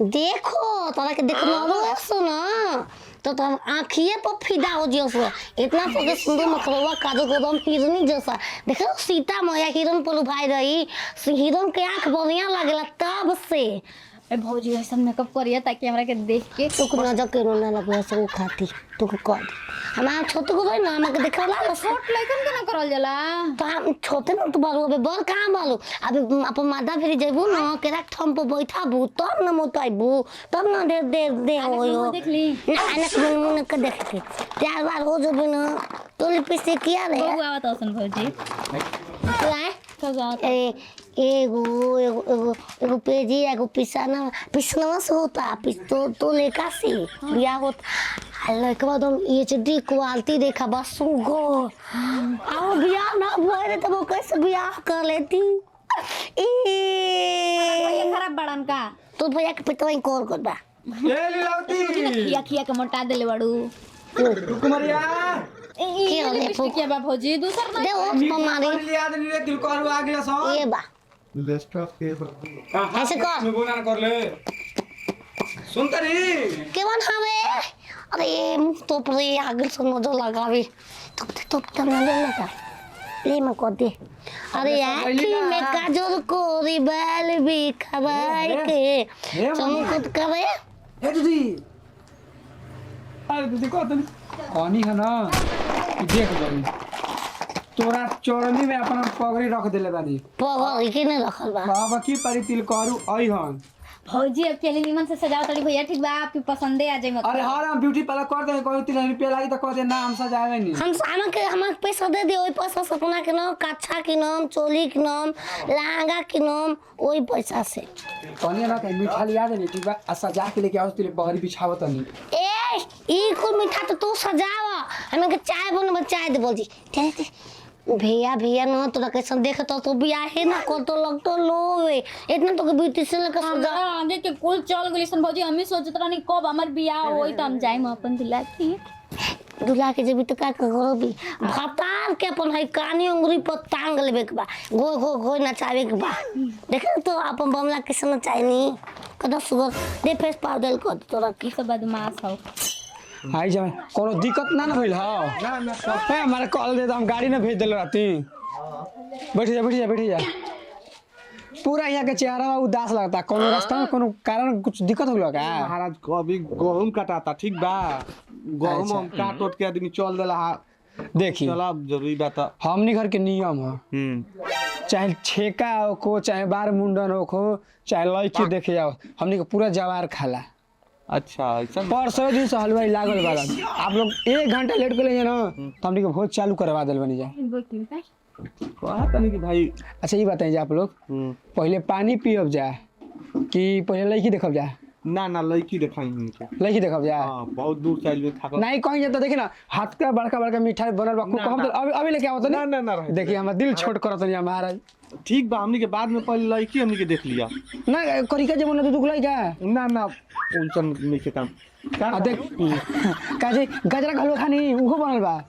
देखो तोरा के देखना सुना तो तुम आँखिए पर फिदा हो जियो सो इतना तो सुंदर मखरवा काजू गोदम हिरनी जैसा देखो सीता मैया हिरन पर भाई रही हिरन के आँख बढ़िया लगेला तब से ए भौजी ऐसा मेकअप करिए ताकि हमरा के देख के तो नजर के रोना लगे सब खाती तो कर हमारा छोटे को रही ना हमके देखला छोट लइकन के ना करल जाला तो हम छोटे ना तो बालू अबे बड़ काम बालू अबे अपन मादा फिर जेबू ना केरा ठम पे बैठाबू तब ना मोटाइबू तब ना दे हो देख ली ना ना मुन के देख के चार बार हो जबे ना तो लिपस्टिक किया रे बहु आवत असन भौजी लाए एगो पेजी एगो पिसना से होता तो लेका से बिया होता लड़के बाद हम एचडी क्वालिटी देखा बस सुगो आओ बिया ना बोले तो वो कैसे बिया कर लेती ये खराब बड़न का तो भैया के पिटवाई कॉल कर बा ले लीलावती खिया खिया के मोटा देले बड़ू कुमारिया के होले क्या बा भौजी दूसर ना दे वो मारी लिया दे रे दिल को आ गया सो ये बा बेस्ट ऑफ के ऐसे कर बोला ना कर ले सुन तरी केवन हवे अरे मुंह तो पर आगे से नजर लगावे तो नजर लगा ले मैं कर दे अरे आँखी में काजल को रिबल भी खवाई के चमकत करे ए दीदी अरे दीदी को तुम कहानी है ना देख बड़ी तोरा चौरनी में अपन पगड़ी रख देले बानी पगड़ी के ने रखल बा बाबा की परी तिल करू आई हन भौजी अब चले निमन से सजाओ तड़ी भैया ठीक बा आपकी पसंदे आ जाए मत अरे हां हम ब्यूटी पार्लर कर दे कोई 3 रुपया लागी त कह दे ना हम सजावे नहीं हम पैसा दे दे ओई पैसा सपना के नाम कच्छा के नाम चोली के नाम लहंगा के नाम ओई पैसा से कहानी ना कहीं मीठा लिया दे ठीक बा आ सजा के लेके आओ तेरे पगड़ी बिछावत नहीं ए ई कुल मीठा तो तू सजावा हमें के चाय बनवा चाय दे बोल जी भैया ना तोरा कैसे देखत तो बियाहे ना को तो लग तो लो इतना तो ब्यूटी से लगा सजा आगे के कुल चल गली सन भौजी हम ही सोचत रहनी कब हमर बियाह होई त हम जाइम अपन दिला की दूल्हा के जब तो का करो भी भतार के अपन है कानी उंगली पर टांग लेबे के बा गो नचावे के बा देख तो अपन बमला कैसे नचाइनी कदा सुगर दे फेस पाउडर को तोरा की सब बदमाश हो आई जा कोनो दिक्कत ना होइल ह ना ना ए हमारे कॉल दे हम गाड़ी ना भेज देले रहती बैठ जा पूरा यहाँ के चेहरा उदास लगता कोनो रास्ता में कोनो कारण कुछ दिक्कत हो लगा महाराज कभी गहूम कटाता ठीक बा गहूम हम काट उठ के आदमी चल देला देखी चला जरूरी बात हमनी घर के नियम है चाहे छेका हो को चाहे बार मुंडन हो को चाहे लड़की देखे जाओ हमनी के पूरा जवार खाला अच्छा ऐसा परसों दिन से हलवाई लागल बाला आप लोग 1 घंटा लेट कर ना तो हमनी के भोज चालू करवा देल बनी जाए कहता नहीं कि भाई अच्छा ये बताइए आप लोग पहले पानी पियब जा कि पहले लड़की देखब जा ना लड़की देखाई उनके लड़की देखब जा हां बहुत दूर से आइल था नहीं कहीं जाता देखी ना हाथ का बड़का मिठाई बनल बा हम अभी लेके आवत ना देखिए हमारा दिल छोट करत नहीं महाराज ठीक बा हमनी के बाद में पहले लड़की हमनी के देख लिया ना करिका जब ना दुख लइका ना उनसन नहीं के काम आ देख काजे गजरा का हलवा खानी उहो बनल बा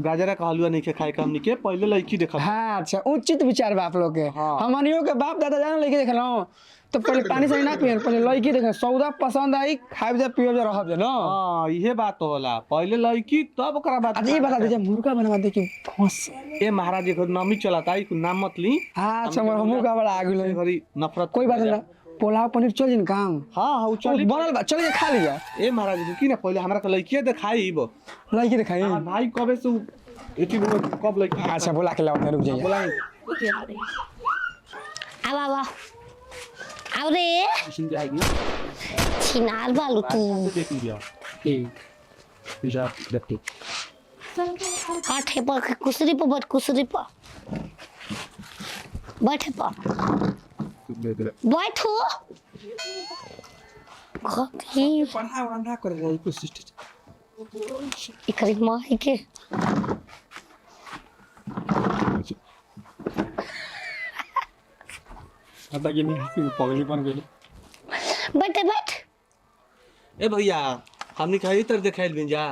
गाजरा का हलवा नहीं के खाए का हमनी के पहले लड़की देखा हाँ अच्छा उचित विचार बा आप लोग के हाँ। हमनियों के बाप दादा जान लड़की देखल तो पहले पानी से ना पिए पहले लड़की देखे सौदा पसंद आई खाए जा पिए जा रहब जा ना हां इहे बात होला पहले लड़की तब ओकरा बाद अच्छा ये बता दीजिए मुर्गा बनवा दे कि फंस ए महाराज एक नामी चलाता है नाम मत ली हाँ अच्छा हमहू का बड़ा आगु ले घरी नफरत कोई बात ना पुलाव पनीर चल जिन काम हां चल बनल बा चल खा लिया ए महाराज रुकी ना पहले हमरा तो लड़की दिखाई लड़की दिखाई भाई कबे से एटी कब लड़की अच्छा बोला के लाओ रुक जाइए बोला आवा आओ रे सुन आएगी छिनार बालू तू देख लिया पिज्जा देखते काठे पर कुसरी पर बैठे पर बैठो कथी पढ़ा कर रही कोशिश इकरी माई के आता कि नहीं पगली बन गई बैठ ए भैया हमने कहीं तर दिखाइल बिन जा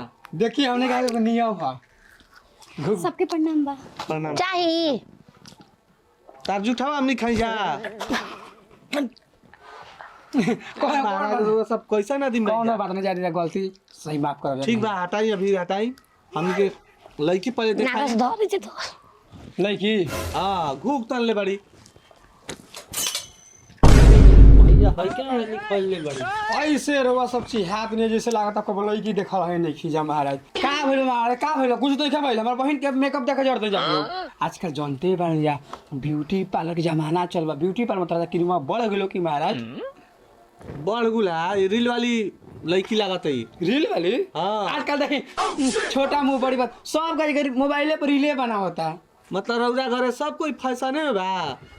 देखिए हमने कहा कि नियम है सबके प्रणाम बा प्रणाम चाहिए तार जुठावा हमने खाई जा महाराज रउआ सब कैसा ना दिन कौन बात नहीं जा रही गलती सही माफ कर ठीक बा हटाई अभी हटाई हमके लड़की पहले देखा नागस धरे छे तो लड़की हाँ घूक तन ले बड़ी ऐसे रउआ सब चीज हाथ में जैसे लागता को लड़की देखल है नहीं खींचा महाराज का भइल महाराज का भइल कुछ तो क्या भइल हमार बहन के मेकअप देखे जड़ते जा लोग आजकल जानते बन जा ब्यूटी पार्लर के जमाना चल बा ब्यूटी पार्लर मतलब क्रीमा बढ़ गेलो कि महाराज बड़ गुला रील वाली लड़की लागत है रील वाली हाँ। आजकल देखी छोटा मुंह बड़ी बात सब का मोबाइले पर रीले बना होता मतलब रउरा घरे सब कोई फैसने में बा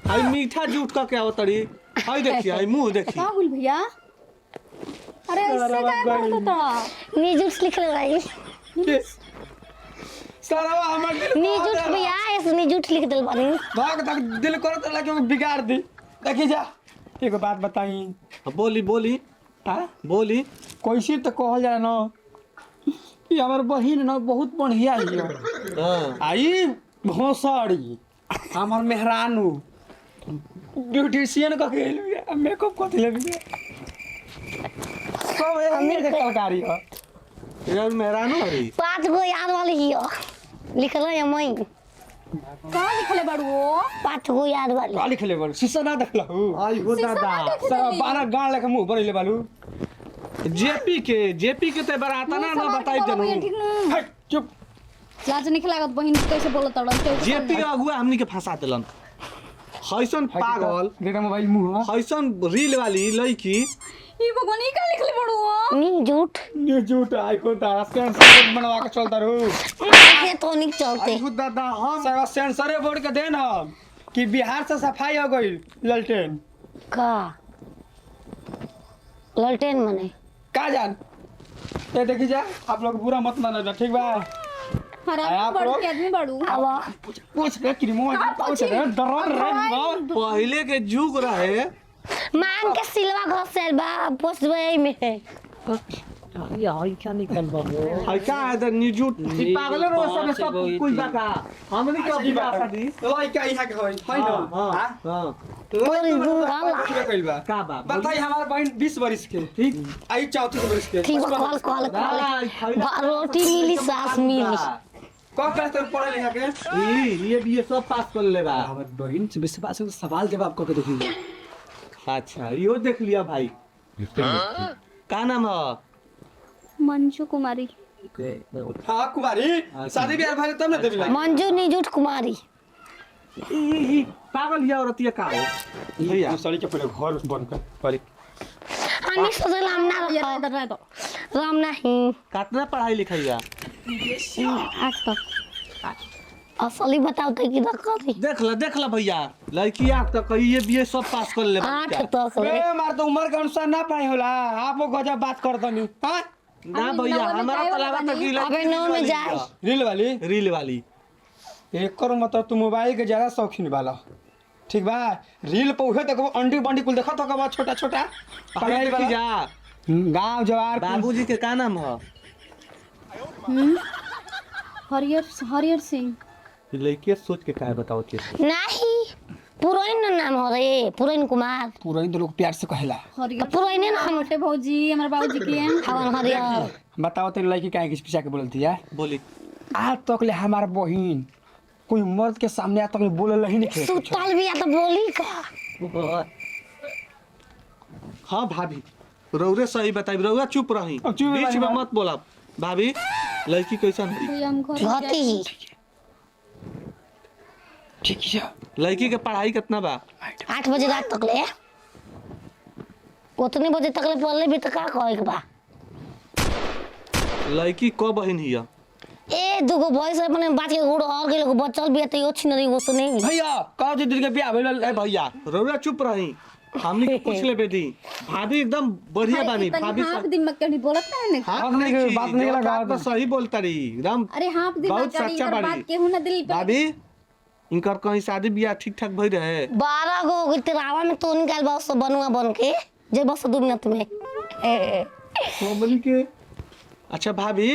हाई मीठा जूठ का क्या होतड़ी हाई देखिए हाई मुंह देखिए का बोल भैया अरे इससे काय करता नीजुट लिख ले भाई सारा हमर नीजुट भैया ऐसे नीजुट लिख दल बानी भाग तक दिल करत लगे बिगाड़ दी देखी जा एगो बात बताई बोली बोली हां बोली कैसे तो कहल जाए ना कि हमार बहिन ना बहुत बढ़िया है हाँ आई भोसड़ी हमार मेहरानू ब्यूटिशियन का खेल मेकअप को दिले भी सब एक के कलकारी है यार मेहरानू हरी 5 गो याद वाली हियो लिखल है मई का लिखले बाड़ू 5 गो याद वाली गाली खेले बोल शीशा ना देखला हूं आई हो दादा सब 12 गाल लेके मुंह बनले बालू जेपी के ते बराता ना बताई जनू ठीक न हट चुप लाज नहीं लागत बहिन कैसे बोलत तड़ जेपी के अगुआ हमनी के फंसा देलन हैसन पागल देखा मोबाइल मुंह हैसन रील वाली लड़की ई भगवान ई का लिखले बाड़ू नीजुट ये झूठ आईफोन तारा सेंसर बनवा के चलता रहू ऐसे तो नहीं चलते आई हो दादा हम सारा सेंसरे बोर्ड के देन हम कि बिहार से सफाई हो गई ललटेन का ललटेन मने का जान ये देखी जा आप लोग बुरा मत मानना ठीक बा हरामी आप बड़ लोग- के आदमी बाड़ू अब पूछ रे क्रीमो पूछ रे डर रे पहले के जुग रहे मान के सिलवा घर से बा पोस्टवे में हाई का है द न्यूजूट पागल रो सब कुछ बाका हमनी के अभी बात दी लइका इहा के होई है ना हां हां तोरी गुल पूछबे कइल बा का बा बताई हमार बहन 20 वर्ष के ठीक आई 34 वर्ष के ठीक बा कॉल रोटी मिली सास मिली कौन क्लास तक पढ़े लिखा के ये भी सब पास कर ले बा हमार बहन से विश्वास से सवाल जवाब करके देखी अच्छा यो देख लिया भाई का नाम है मंजू कुमारी हां कुमारी शादी ब्याह भले तब ना देबी मंजू नीजुट कुमारी ई पागल ये औरत ये का हो भैया सड़ी के पहले घर बंद कर पहले हनी सोचल हम ना ये इधर रह दो राम नहीं कितना पढ़ाई लिखाई है आज तक असली बताओ तो कि करी देख ला भैया लड़की आप तक ये भी सब पास कर ले 8 तक ले ए मार तो उम्र के अनुसार ना पढ़ाई होला आप लोग गजब बात कर दनी हां ना भैया हमारा तलावा तक की अबे नौ में जाए रील वाली रील वाली एकर मतलब तू मोबाइल के ज्यादा शौकीन वाला ठीक बा रील पे उहे देखो अंडी बंडी कुल देखत हो छोटा छोटा पढ़ाई लिखी जा गांव जवार बाबूजी के का नाम है हरियर सिंह लड़की सोच के का बताओ के नहीं पुरोइन नाम हो रे पुरोइन कुमार पूरा ही तो लोग प्यार से कहेला हरियर पुरोइन ना छोटे भौजी हमारे बाबूजी के हवन हरियर बताओ तेरी लड़की काहे किस पीछा के बोलती है बोली आज तक ले हमार बहिन कोई मर्द के सामने आज तक ले बोलल ही नहीं खे सुतल भी आ तो बोली का हाँ भाभी रौरे सही बताई रौरा चुप रही अब चुप बीच रही में बा। मत बोला भाभी लड़की कैसन है भैया हम घर घती ही ठीक है लड़की के पढ़ाई कितना बा 8 बजे रात तक ले उतने बजे तक ले पढ़ले भी तो का कहे के बा लड़की क बहन हिया ए दुगो भैंस अपने बात के गुड़ और गेल बचल भी तो ओछि नहीं वो सुने भैया कह दीदी के ब्याह भेल ए भैया रौरा चुप रही हमने के पूछ ले बेटी भाभी एकदम बढ़िया बानी भाभी हाफ दिमाग के नहीं बोलत ना हाँ बात नहीं की- बात नहीं लगा तो सही बोलता रही एकदम अरे हाफ दिमाग बहुत के सच्चा इनकर बाड़ी। बात केहू ना दिल पे भाभी इनकर कहीं शादी ब्याह ठीक ठाक भई रहे 12 गो तेरावा में तो निकाल बा सो बनुआ बन के जे बस 2 मिनट में हमनी के अच्छा भाभी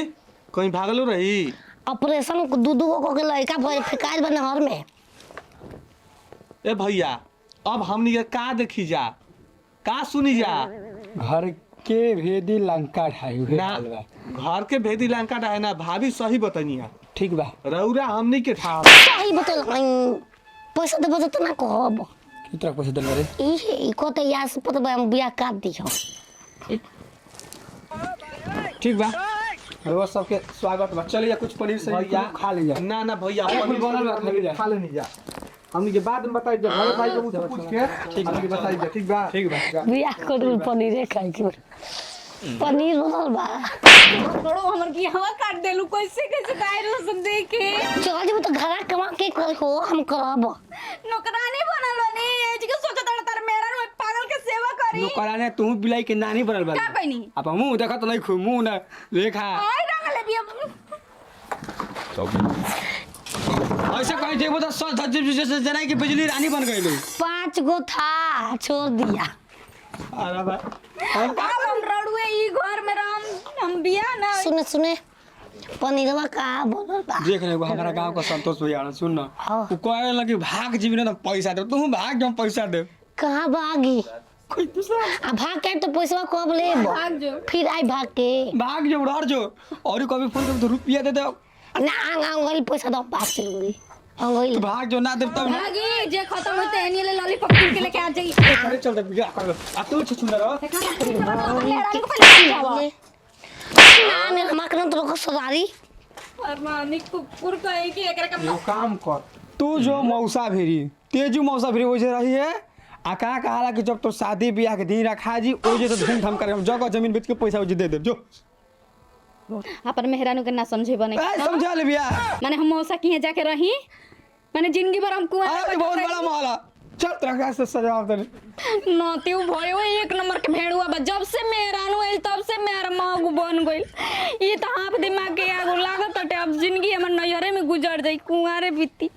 कहीं भागलो रही ऑपरेशन दू गो के लड़का भर फेकाल बा नहर में ए भैया अब हमनी के का देखी जा का सुनी जा घर के भेदी लंका ढाई हुए ना घर के भेदी लंका है ना भाभी सही बतानिया ठीक बा रौरा हमनी के ठा सही बतल पैसा देबो त ना कहब कितना पैसा दल रे ई को त यार से पता बा बिया काट दियो ठीक बा रोज सबके स्वागत बा चलिए कुछ पनीर से भैया खा लीजिए ना ना भैया पनीर बनल बा, खा लीजिए। खा लेनी जा हमनी के बाद में बताई दे घर भाई को पूछ के ठीक हमनी के बताई दे ठीक बा बिया करू पनीर खाए के पनीर बनल बा बड़ो हमर की हवा काट देलू कैसे कैसे दायरो सब देखे चल जब तो घर कमा के कर हो हम करब नौकरानी बनल बनी एज के सोचत तार मेरा में पागल के सेवा करी नौकराने तू बिलाई के नानी बनल बा का कहनी अब मुंह देखत नहीं खु मुंह ना देखा आई रंग ले बिया ऐसे कहीं देखबो तो सच धज जैसे जना की बिजली रानी बन गई 5 गो था छोड़ दिया अरे बा हम रड़ुए ई घर में हम बिया ना सुने पनीरवा का बनल बा देख ले हमारा गांव का संतोष भैया सुन ना हाँ। वो कहे लगी भाग जीवन ना पैसा दे तू भाग जो पैसा दे कहाँ भागी कोई दूसरा आ भाग के तो पैसा कब ले भाग जो फिर आई भाग के भाग जो उड़ जो और कभी फोन कर तो रुपया दे दे ना आंगली पैसा दो बात चलूंगी आंगली तू भाग जो ना दे तब ना भागी जे खत्म होते हैं ये लॉलीपॉप के लेके आ जाई अरे चल दे बिया कर आ तू छुंदर ना ने हमारे तो को सवारी अरमानी कुकुर कहे कि एकरा का काम कर तू जो मौसा भेरी तेजू मौसा भेरी वैसे रही है आ का कहाला कि जब तो शादी ब्याह के दिन रखा जी ओजे तो धूमधाम करे जगह जमीन बेच के पैसा ओजे दे दे जो अपन मेहरानू के ना समझे बने ए समझा ले बिया माने हम मौसा की जाके रही माने जिंदगी भर हम कुआं अरे बहुत बड़ा मोहल्ला चल तेरा से सजाव दे नतिउ भयो एक नंबर के भेड़ुआ बा जब से मेहरानू आइल तब से मेरा मागू बन गइल ई त हाफ दिमाग के आगो लागत अब जिंदगी हमर नैहरे में गुजर जाई कुआरे बीती